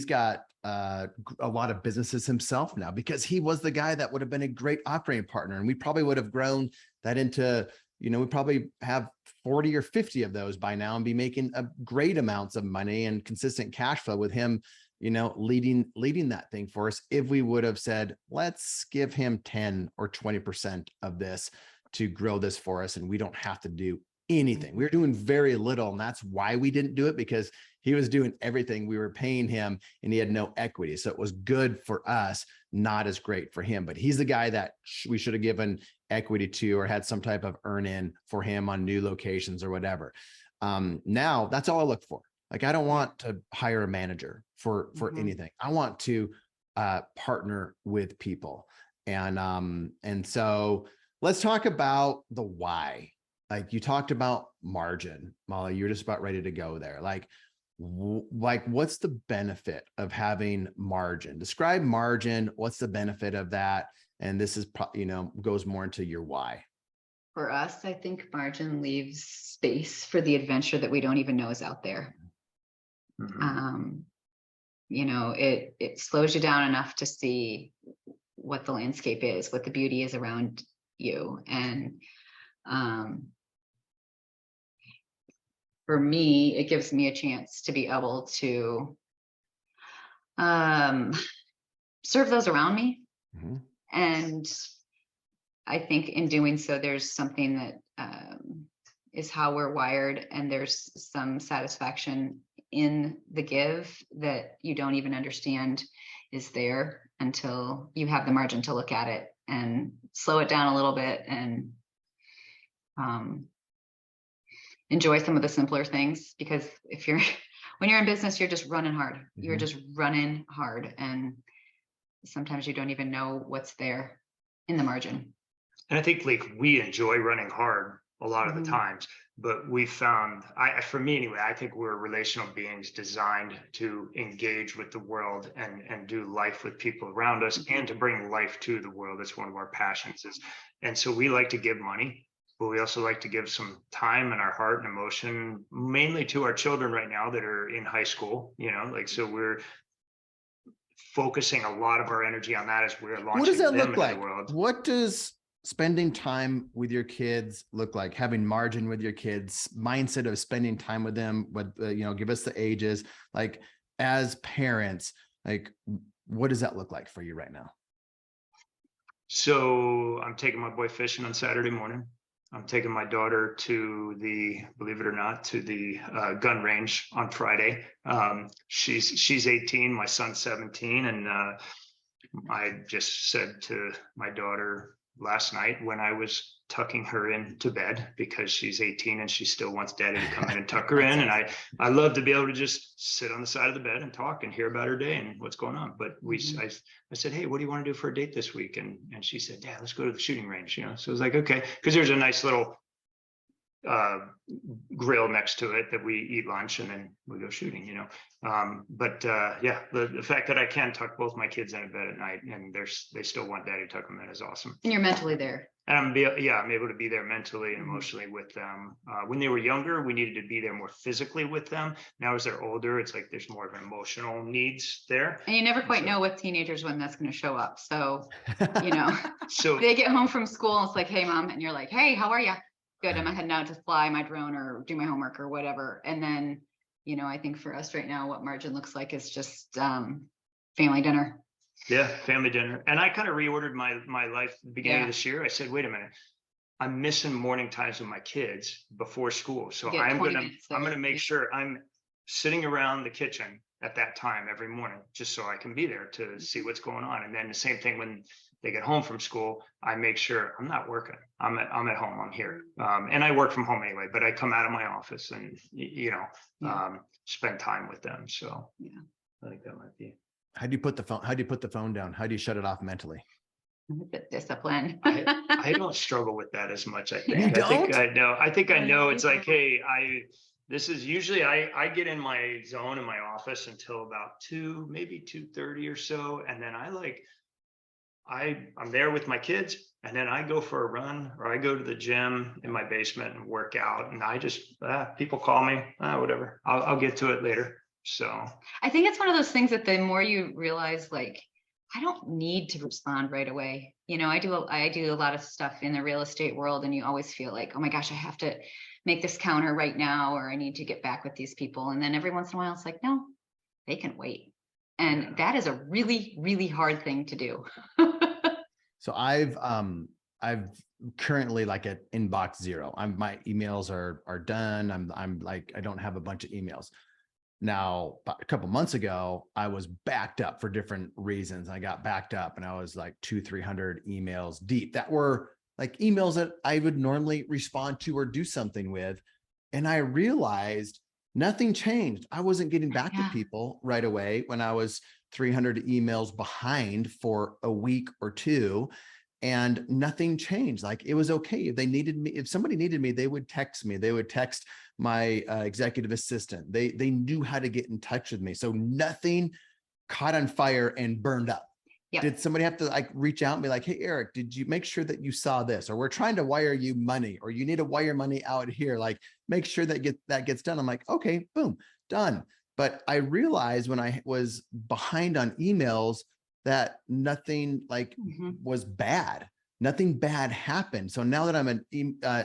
got a lot of businesses himself now, because he was the guy that would have been a great operating partner. And we probably would have grown that into, we probably have 40 or 50 of those by now and be making a great amounts of money and consistent cash flow with him, leading that thing for us. If we would have said, let's give him 10 or 20% of this to grow this for us, and we don't have to do anything. We were doing very little, and that's why we didn't do it, because he was doing everything. We were paying him and he had no equity. So it was good for us, not as great for him. But he's the guy that we should have given equity to, or had some type of earn in for him on new locations or whatever. Now that's all I look for. Like, I don't want to hire a manager for anything. I want to partner with people. And so let's talk about the why. Like, you talked about margin, Molly, you're just about ready to go there. Like what's the benefit of having margin? Describe margin. What's the benefit of that? And this is, goes more into your why. For us, I think margin leaves space for the adventure that we don't even know is out there. Mm-hmm. It slows you down enough to see what the landscape is, what the beauty is around you. And, for me, it gives me a chance to be able to serve those around me. Mhm. And I think in doing so, there's something that is how we're wired, and there's some satisfaction in the give that you don't even understand is there until you have the margin to look at it and slow it down a little bit and enjoy some of the simpler things. Because when you're in business, you're just running hard. You're just running hard, and sometimes you don't even know what's there in the margin. And I think like we enjoy running hard a lot of the times, but we found, for me anyway, I think we're relational beings designed to engage with the world and do life with people around us and to bring life to the world. That's one of our passions and so we like to give money, but we also like to give some time and our heart and emotion, mainly to our children right now that are in high school, so we're focusing a lot of our energy on that as we're launching. What does that look into like? The world. What does spending time with your kids look like? Having margin with your kids, mindset of spending time with them, give us the ages, like as parents, like what does that look like for you right now? So I'm taking my boy fishing on Saturday morning. I'm taking my daughter to believe it or not, to the gun range on Friday. She's 18, my son's 17. And I just said to my daughter last night when I was tucking her into bed, because she's 18 and she still wants daddy to come in and tuck her in. And I love to be able to just sit on the side of the bed and talk and hear about her day and what's going on. But I said, hey, what do you want to do for a date this week? And she said, Dad, let's go to the shooting range. So I was like, okay, because there's a nice little grill next to it that we eat lunch and then we go shooting, the fact that I can tuck both my kids in bed at night and they still want daddy to tuck them in is awesome. And you're mentally there. And I'm able to be there mentally and emotionally with them. When they were younger, we needed to be there more physically with them. Now, as they're older, it's like there's more of emotional needs there. And you never quite know with teenagers when that's going to show up. So, so they get home from school and it's like, hey, Mom. And you're like, hey, how are you? Good. I'm heading out to fly my drone or do my homework or whatever. And then, I think for us right now, what margin looks like is just family dinner. Yeah, family dinner. And I kind of reordered my life at the beginning of this year. I said, wait a minute, I'm missing morning times with my kids before school. So I'm gonna make sure I'm sitting around the kitchen at that time every morning, just so I can be there to see what's going on. And then the same thing when they get home from school, I make sure I'm not working. I'm at home. I'm here, and I work from home anyway. But I come out of my office and spend time with them. So I think that might be. How do you put the phone down? How do you shut it off mentally? Discipline. I don't struggle with that as much. I think. You don't? I think I know. It's like, hey, this is usually I get in my zone in my office until about 2, maybe 2:30 or so, and then I'm there with my kids, and then I go for a run or I go to the gym in my basement and work out. And I just people call me, whatever. I'll get to it later. So I think it's one of those things that the more you realize, like, I don't need to respond right away. I do a lot of stuff in the real estate world, and you always feel like, oh my gosh, I have to make this counter right now, or I need to get back with these people. And then every once in a while, it's like, no, they can wait. And that is a really, really hard thing to do. So I've currently like at inbox 0. My emails are done. I'm like, I don't have a bunch of emails. Now, a couple months ago, I was backed up for different reasons. I got backed up and I was like 200-300 emails deep that were like emails that I would normally respond to or do something with. And I realized nothing changed. I wasn't getting back to people right away when I was 300 emails behind for a week or two, and nothing changed. Like it was okay. If they needed me, if somebody needed me, they would text me. They would text my executive assistant. They knew how to get in touch with me. So nothing caught on fire and burned up. Yep. Did somebody have to like reach out and be like, hey, Erik, did you make sure that you saw this? Or we're trying to wire you money, or you need to wire money out here. Like make sure that gets done. I'm like, okay, boom, done. But I realized when I was behind on emails that nothing like was bad. Nothing bad happened. So now that I'm at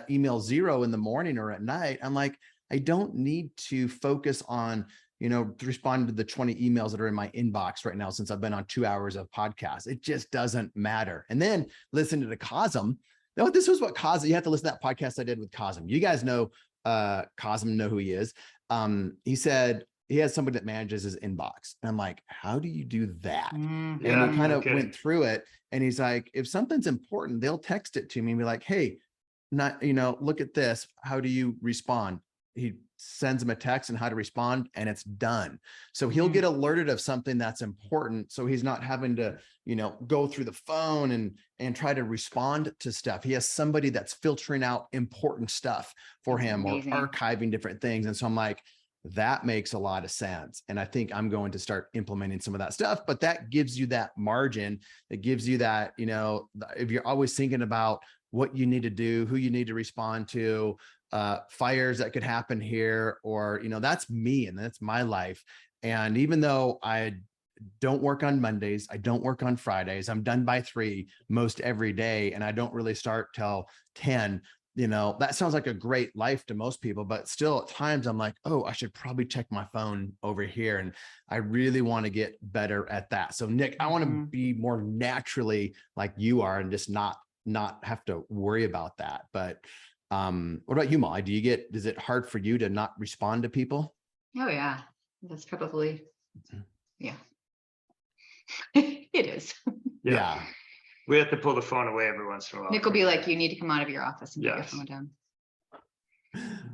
email 0 in the morning or at night, I'm like, I don't need to focus on to respond to the 20 emails that are in my inbox right now since I've been on 2 hours of podcasts. It just doesn't matter. And then listen to the Cosm. No, this was what Cosm, you have to listen to that podcast I did with Cosm. You guys know Cosm, know who he is. He said he has somebody that manages his inbox. And I'm like, how do you do that? And we kind of went through it. And he's like, if something's important, they'll text it to me and be like, hey, look at this. How do you respond? He sends him a text and how to respond, and it's done. So he'll get alerted of something that's important. So he's not having to, go through the phone and try to respond to stuff. He has somebody that's filtering out important stuff for him or archiving different things. And so I'm like, that makes a lot of sense. And I think I'm going to start implementing some of that stuff, but that gives you that margin. It gives you that, if you're always thinking about what you need to do, who you need to respond to, fires that could happen here, or, that's me and that's my life. And even though I don't work on Mondays, I don't work on Fridays, I'm done by 3 most every day. And I don't really start till 10. That sounds like a great life to most people, but still at times I'm like, oh, I should probably check my phone over here. And I really want to get better at that. So Nick, I want to be more naturally like you are and just not have to worry about that. But what about you, Molly? Is it hard for you to not respond to people? Oh yeah. That's probably, yeah. It is. Yeah. We have to pull the phone away every once in a while. Nick will be like, you need to come out of your office and put your phone down.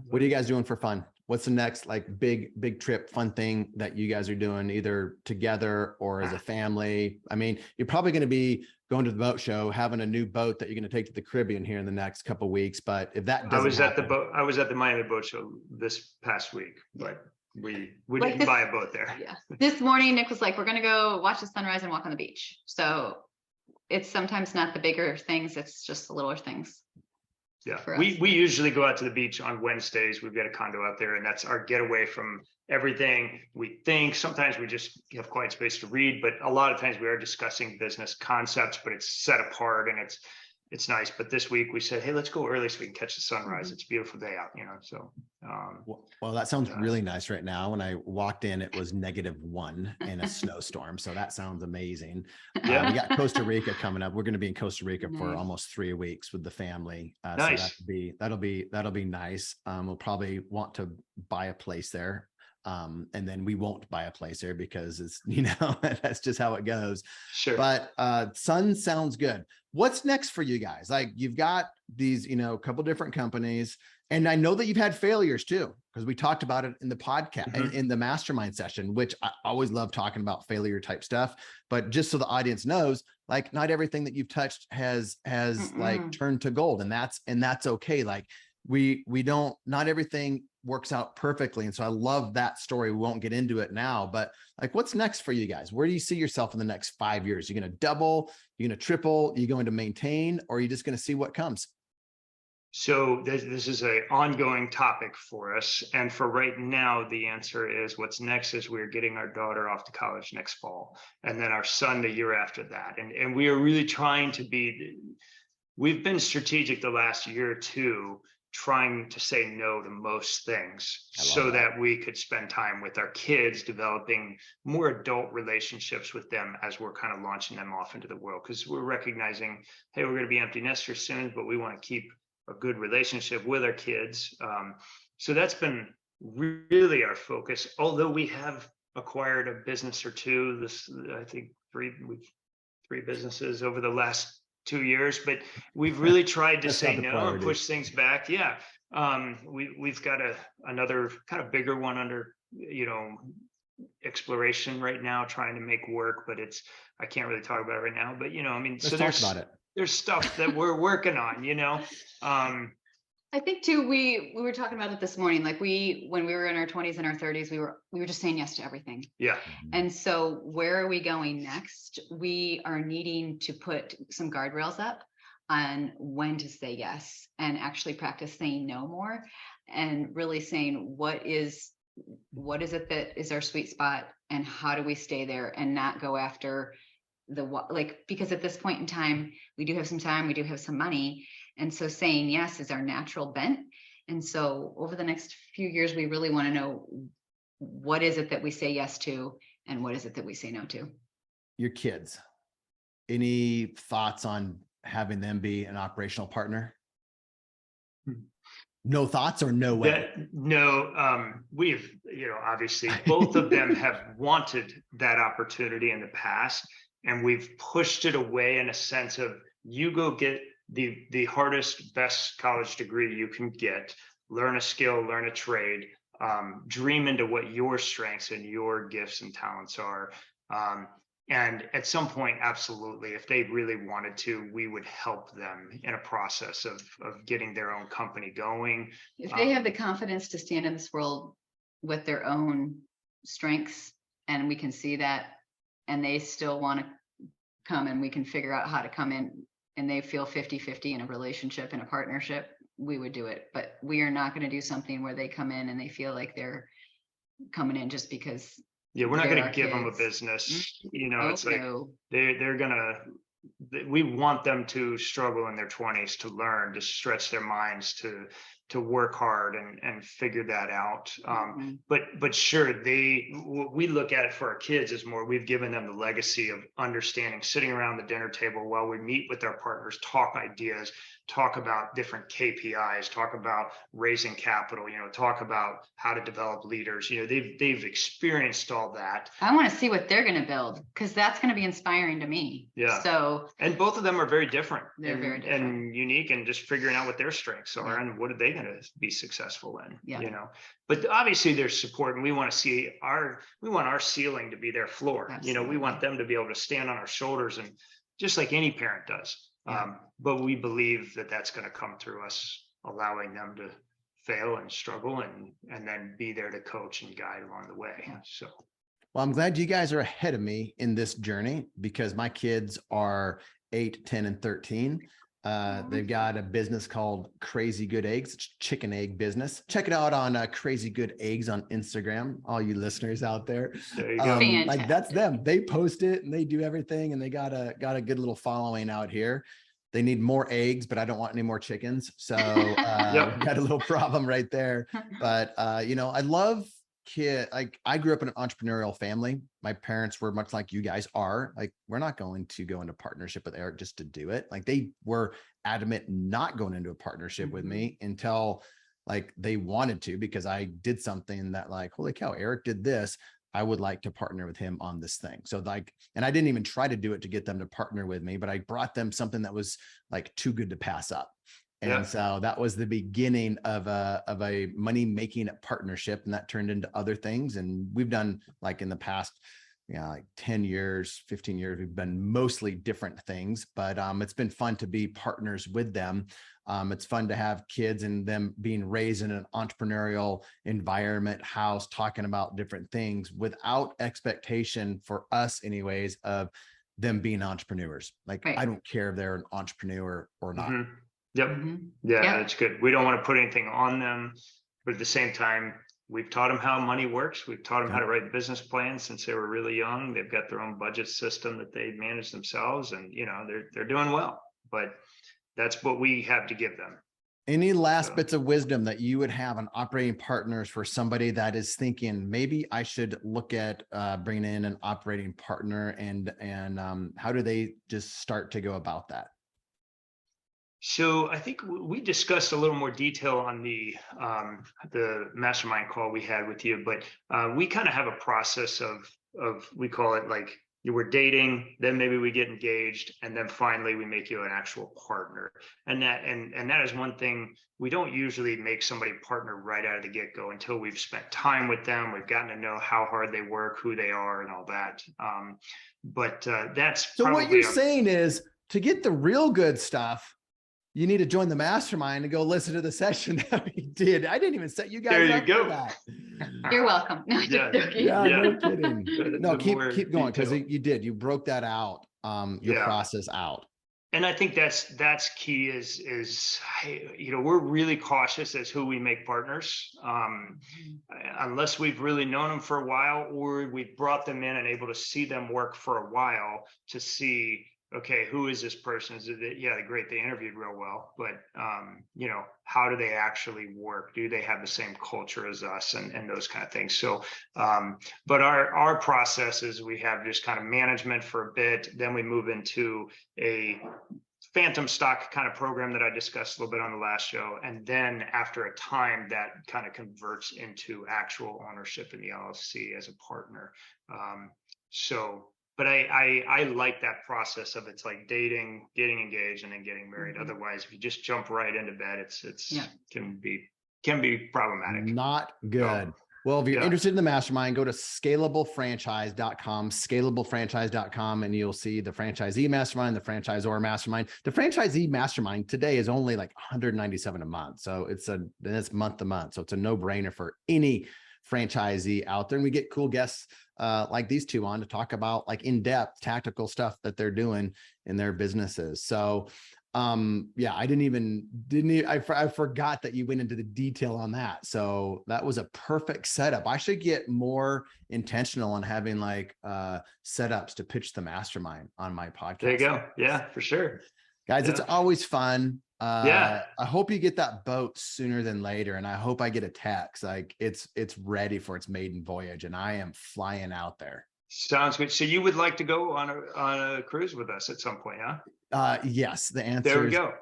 What are you guys doing for fun? What's the next big trip, fun thing that you guys are doing either together or as a family? I mean, you're probably going to be going to the boat show, having a new boat that you're going to take to the Caribbean here in the next couple of weeks. But if that doesn't I was at the Miami boat show this past week, but we didn't buy a boat there. Yeah. This morning, Nick was like, we're going to go watch the sunrise and walk on the beach. So it's sometimes not the bigger things. It's just the littler things. Yeah, we usually go out to the beach on Wednesdays. We've got a condo out there, and that's our getaway from everything. We think sometimes we just have quiet space to read, but a lot of times we are discussing business concepts, but it's set apart and it's nice. But this week we said, hey, let's go early so we can catch the sunrise. It's a beautiful day out, so. Well, that sounds really nice right now. When I walked in, it was -1 in a snowstorm. So that sounds amazing. Yeah. We got Costa Rica coming up. We're going to be in Costa Rica for almost 3 weeks with the family. Nice. So that'll be nice. We'll probably want to buy a place there. And then we won't buy a place there because it's, that's just how it goes. Sure. But sun sounds good. What's next for you guys? Like you've got these, a couple different companies, and I know that you've had failures too, because we talked about it in the podcast, in the mastermind session, which I always love talking about failure type stuff. But just so the audience knows, like not everything that you've touched has like turned to gold, and that's okay. Like not everything works out perfectly. And so I love that story. We won't get into it now, but like, what's next for you guys? Where do you see yourself in the next 5 years? You're going to double, you're going to triple, you're going to maintain, or are you just going to see what comes? So this is an ongoing topic for us. And for right now, the answer is what's next is we're getting our daughter off to college next fall, and then our son the year after that. And we are really trying to we've been strategic the last year or two, trying to say no to most things so that we could spend time with our kids, developing more adult relationships with them as we're kind of launching them off into the world. Because we're recognizing, hey, we're going to be empty nesters soon, but we want to keep a good relationship with our kids. So that's been really our focus. Although we have acquired a business or two, I think three businesses over the last 2 years, but we've really tried to say no and push things back. Yeah. We've got another kind of bigger one under, exploration right now, trying to make work, but I can't really talk about it right now, but Let's talk about it. There's stuff that we're working on, I think too, we were talking about it this morning. Like when we were in our 20s and our 30s, we were just saying yes to everything. Yeah. And so where are we going next? We are needing to put some guardrails up on when to say yes and actually practice saying no more, and really saying what is it that is our sweet spot, and how do we stay there and not go after because at this point in time, we do have some time, we do have some money. And so saying yes is our natural bent. And so over the next few years, we really want to know what is it that we say yes to and what is it that we say no to. Your kids, any thoughts on having them be an operational partner? No thoughts or no way? We've, obviously both of them have wanted that opportunity in the past, and we've pushed it away in a sense of, you go get the hardest, best college degree you can get, learn a skill, learn a trade, dream into what your strengths and your gifts and talents are. And at some point, absolutely, if they really wanted to, we would help them in a process of getting their own company going. If they have the confidence to stand in this world with their own strengths, and we can see that, and they still want to come and we can figure out how to come in, and they feel 50-50 in a relationship, in a partnership, we would do it. But we are not going to do something where they come in and they feel like they're coming in just because. Yeah, we're not going to give them a business. It's like they're gonna. We want them to struggle in their 20s, to learn, to stretch their minds, to work hard and figure that out. But sure, we look at it for our kids as more, we've given them the legacy of understanding, sitting around the dinner table while we meet with our partners, talk ideas, talk about different KPIs, talk about raising capital, talk about how to develop leaders. They've experienced all that. I want to see what they're going to build, because that's going to be inspiring to me. Yeah. So, and both of them are very different. They're very different and unique, and just figuring out what their strengths are and what are they going to be successful in. But obviously there's support, and we want to see our ceiling to be their floor. Absolutely. We want them to be able to stand on our shoulders, and just like any parent does. But we believe that that's going to come through us allowing them to fail and struggle, and then be there to coach and guide along the way. So, well, I'm glad you guys are ahead of me in this journey, because my kids are 8, 10, and 13. They've got a business called Crazy Good Eggs. It's a chicken egg business. Check it out on Crazy Good Eggs on Instagram. All you listeners out there, like, that's them. They post it and they do everything, and they got a good little following out here. They need more eggs, but I don't want any more chickens. So got a little problem right there. But I love like, I grew up in an entrepreneurial family. My parents were much like you guys are. Like, we're not going to go into partnership with Erik just to do it. Like, they were adamant not going into a partnership with me until, like, they wanted to, because I did something that, like, holy cow, Erik did this. I would like to partner with him on this thing. So, like, and I didn't even try to do it to get them to partner with me, but I brought them something that was like too good to pass up. And so that was the beginning of a money-making partnership, and that turned into other things. And we've done, like, in the past, like 10 years, 15 years, we've done mostly different things, but it's been fun to be partners with them. It's fun to have kids and them being raised in an entrepreneurial environment, house, talking about different things without expectation, for us anyways, of them being entrepreneurs. Like, I don't care if they're an entrepreneur or not. Yep. Yeah, that's good. We don't want to put anything on them, but at the same time, we've taught them how money works. We've taught them how to write business plans since they were really young. They've got their own budget system that they manage themselves, and they're doing well. But that's what we have to give them. Any last bits of wisdom that you would have on operating partners for somebody that is thinking, maybe I should look at bringing in an operating partner, and how do they just start to go about that? So I think we discussed a little more detail on the mastermind call we had with you, but we kind of have a process of we call it, like, you were dating, then maybe we get engaged, and then finally we make you an actual partner. And that is one thing. We don't usually make somebody partner right out of the get-go until we've spent time with them. We've gotten to know how hard they work, who they are, and all that. But that's so what you're saying is, to get the real good stuff, you need to join the mastermind and go listen to the session that we did. I didn't even set you guys up for that. You're welcome. No, no kidding. No, keep going, because you broke that out, your process out. And I think that's key is we're really cautious as who we make partners, unless we've really known them for a while, or we've brought them in and able to see them work for a while to see, okay, who is this person? Is it, yeah, great, they interviewed real well, but how do they actually work? Do they have the same culture as us, and those kind of things? So, but our process is we have just kind of management for a bit, then we move into a phantom stock kind of program that I discussed a little bit on the last show. And then after a time, that kind of converts into actual ownership in the LLC as a partner. But I like that process of, it's like dating, getting engaged, and then getting married. Mm-hmm. Otherwise, if you just jump right into bed, can be problematic. Not good. So, well, if you're interested in the mastermind, go to scalablefranchise.com, and you'll see the franchisee mastermind, the franchisor mastermind. The franchisee mastermind today is only like $197 a month. So it's month to month. So it's a no-brainer for any franchisee out there. And we get cool guests like these two on to talk about like in-depth tactical stuff that they're doing in their businesses. So I forgot that you went into the detail on that. So that was a perfect setup. I should get more intentional on having like setups to pitch the mastermind on my podcast. There you go. Yeah, for sure. Guys, it's always fun. I hope you get that boat sooner than later. And I hope I get a text like it's ready for its maiden voyage, and I am flying out there. Sounds good. So you would like to go on a cruise with us at some point, huh? Yes. The answer. There we go.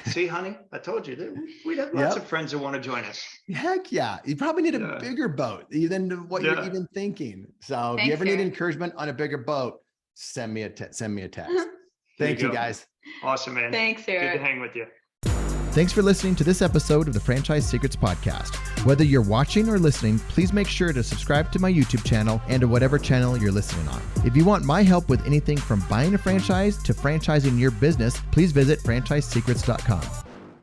See, honey, I told you that we'd have lots of friends who want to join us. Heck yeah. You probably need a bigger boat than what you're even thinking. So if you ever need encouragement on a bigger boat, send me a text. Thank you guys. Awesome, man. Thanks, Erik. Good to hang with you. Thanks for listening to this episode of the Franchise Secrets Podcast. Whether you're watching or listening, please make sure to subscribe to my YouTube channel and to whatever channel you're listening on. If you want my help with anything from buying a franchise to franchising your business, please visit franchisesecrets.com.